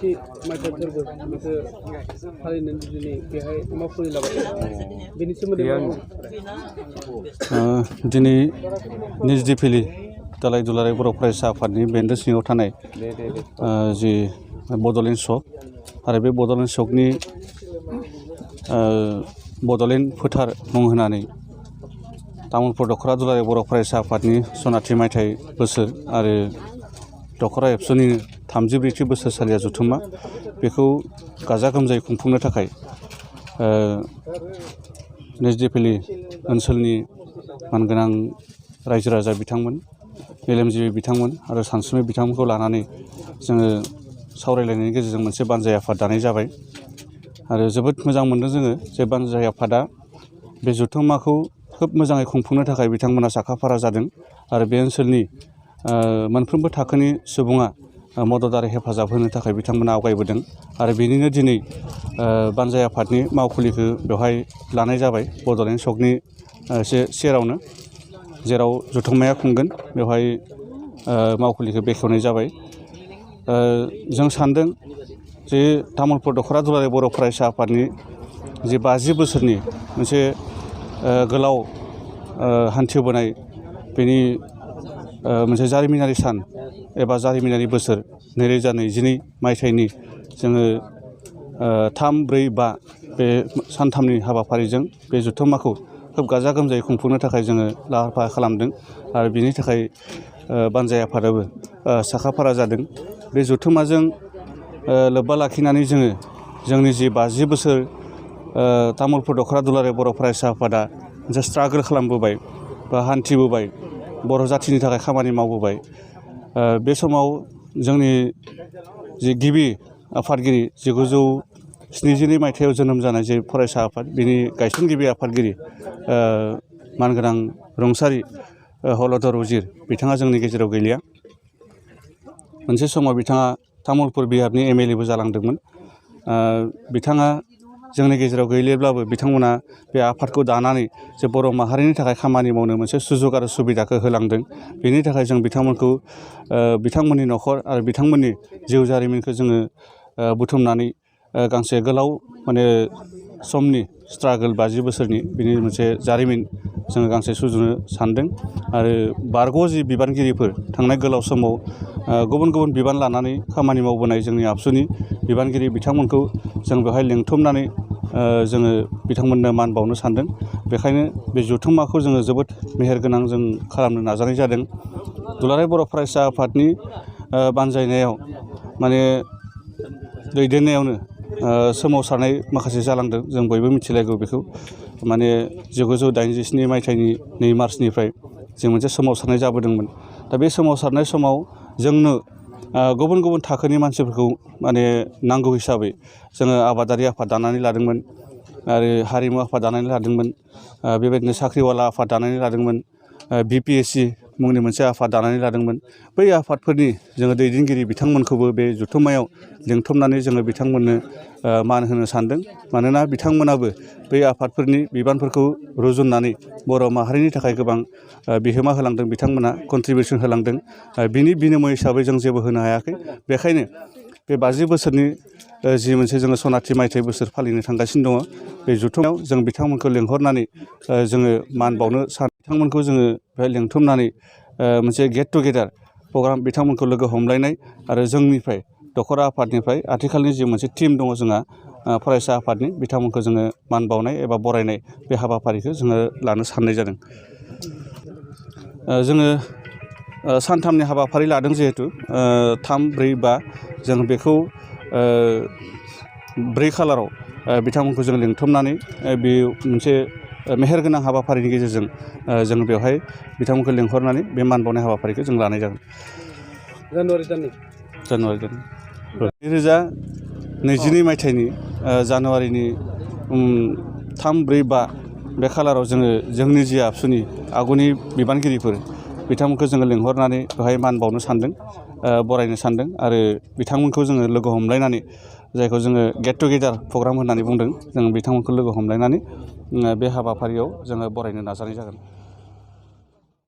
नैथि मायथाइ फोरबो बेखौ फालिनो दिनै बेहाय मावफुंनो लाबाय बेनि सोमोन्दै दिनै निजदिफिलि दालाइ दुलाराय बर' फरायसा आफादनि बेन्दों सिङाव थानाय जि बड'लेण्ड सक आरो बे बड'लेण्ड सकनि बड'लेण्ड फोथार मुं होनानै तामुलपुर दख'रा दुलाराय बर' फरायसा आफादनि सनाथि मायथाइ बोसोर आरो दख'रा एबसुनि 34थि बोसोरसालिया जथुम्मा बेखौ गाजा गोमजायै खुंफुंनो थाखाय निजदिफिलि ओनसोलनि मानगोनां रायजो राजा बिथांमोन मेलेमजिबि बिथांमोन आरो सानसुमै बिथांमोनखौ लानानै जोङो सावरायलायनायनि गेजेरजों मोनसे बानजाय आफाद दानाय जाबाय आरो जोबोद मोजां मोनदों जोङो जे बानजाय आफादा बे जथुम्माखौ खोब मोजाङै खुंफुंनो थाखाय बिथांमोना साखाफारा जादों आरो बे ओनसोलनि मोनफ्रोमबो थाखोनि सुबुङा मदद आरो हेफाजाब होनो थाखाय बिथांमोना आवगायबोदों आरो बेनिनो दिनै बानजाय आफादनि मावखुलिखौ बेवहाय लानाय जाबाय बड'लेण्ड सकनि एसे सेरावनो जेराव जथुम्माया खुंगोन बेवहाय मावखुलिखौ बेखेवनाय जाबाय जों सानदों जे तामुलपुर दख'रा दुलाराय बर' फरायसा आफादनि जे 50 बोसोरनि मोनसे गोलाव हान्थिबोनाय बेनि मोनसे जारिमिनारि सान एबा जारिमिनारि बोसोर 2022 मायथाइनि जोङो 3, 4, 5 बे सानथामनि हाबाफारिजों बे जथुम्माखौ खोब गाजा गोमजायै खुंफुंनो थाखाय जोङो लाहार फाहार खालामदों आरो बिनि थाखाय बानजाय आफादाबो साखाफारा जादों बे जथुम्माजों लोब्बा लाखिनानै जोङो जोंनि जि 50 बोसोर तामुलपुर दख'रा दुलाराय बर' फरायसा आफादा मोनसे स्ट्रागोल खालामबोबाय बा हान्थिबोबाय बर' जाथिनि थाखाय खामानि मावबोबाय बे समाव जोंनि जि गिबि आफादगिरि 1972 मायथाइयाव जोनोम जानाय जे फरायसा आफाद बिनि गायसनगिरि आफादगिरि मानगोनां रुंसारि हलधर उजिर बिथाङा जोंनि गेजेराव गैलिया मोनसे समाव बिथाङा तामुलपुर बिहाबनि MLA बो जालांदोंमोन बिथाङा जोंनि गेजेराव गैलियाब्लाबो बिथांमोना बे आफादखौ दानानै जे बर' माहारिनि थाखाय खामानि मावनो मोनसे सुजुग आरो सुबिदाखौ होलांदों बेनि थाखाय जों बिथांमोनखौ बिथांमोननि न'खर आरो बिथांमोननि जिउ जारिमिनखौ जोङो बुथुमनानै गांसे गोलाव माने समनि स्ट्रागोल 50 बोसोरनि बिनि मोनसे जारिमिन जोङो गांसे सुजुनो सानदों आरो बारग' जि बिबानगिरिफोर थांनाय गोलाव समाव गुबुन गुबुन बिबान लानानै खामानि मावबोनाय जोंनि आबसुनि बिबानगिरि बिथांमोनखौ जों बेवहाय लिंथुमनानै जोङो बिथांमोननो मान बावनो सानदों बेखायनो बे जथुम्माखौ जोङो जोबोद मेहेरगोनां जों खालामनो नाजानाय जादों दुलाराय बर' फरायसा आफादनि बानजायनायाव माने दैदेननायावनो सोमावसारनाय माखासे जालांदों जों बयबो मिथिलायगौ बेखौ माने 1987 मायथाइनि 2 मार्चनिफ्राय जों मोनसे सोमावसारनाय जाबोदोंमोन दा बे सोमावसारनाय समाव जोंनो गुबुन गुबुन थाखोनि मानसिफोरखौ माने नांगौ हिसाबै जोङो आबादारि आफाद दानानै लादोंमोन आरो हारिमु आफाद दानानै लादोंमोन बेबायदिनो साख्रिवाला आफाद दानानै लादोंमोन BPSC मुंनि मोनसे आफाद दानानै लादोंमोन बै आफादफोरनि जोङो दैदेनगिरि बिथांमोनखौबो बे जथुम्मायाव लिंथुमनानै जोङो बिथांमोननो मान होनो सानदों मानोना बिथांमोनाबो बै आफादफोरनि बिबानफोरखौ रुजुननानै बर' माहारिनि थाखाय गोबां बिहोमा होलांदों बिथांमोना कन्ट्रिबिउसन होलांदों बिनि बिनिमय हिसाबै जों जेबो होनो हायाखै बेखायनो बे 50 बोसोरनि जि मोनसे जोङो सनाथि मायथाइ बोसोर फालिनो थांगासिनो दङ बे जथुम्मायाव जों बिथांमोनखौ लिंहरनानै जोङो मान बावनो बिथांमोनखौ जोङो बेहाय लिंथुमनानै मोनसे गेट टुगेदार प्रग्राम बिथांमोनखौ लोगो हमलायनाय आरो जोंनिफ्राय दख'रा आफादनिफ्राय आथिखालनि जि मोनसे टिम दङ जोंहा फरायसा आफादनि बिथांमोनखौ जोङो मान बावनाय एबा बरायनाय बे हाबाफारिखौ जोङो लानो साननाय जादों जोङो सानथामनि हाबाफारि लादों जिहेथु 3, 4, 5 जों बेखौ 4 खालाराव बिथांमोनखौ जों लिंथुमनानै बे मोनसे मेहेरगोनां हाबाफारिनि गेजेरजों जों बेवहाय बिथांमोनखौ लिंहरनानै बे मान बावनाय हाबाफारिखौ जों लानाय जागोन जानुवारि दाननि 2022 मायथाइनि जानुवारिनि 3, 4, 5 बे खालाराव जोङो जोंनि जि आबसुनि आगुनि बिबानगिरिफोर बिथांमोनखौ जोङो लिंहरनानै बेवहाय मान बावनो सानदों बरायनो सानदों आरो बिथांमोनखौ जोङो लोगो हमलायनानै जायखौ जोङो गेट टुगेदार प्रग्राम होननानै बुंदों जों बिथांमोनखौ लोगो हमलायनानै बे हाबाफारियाव जोङो बरायनो नाजानाय जागोन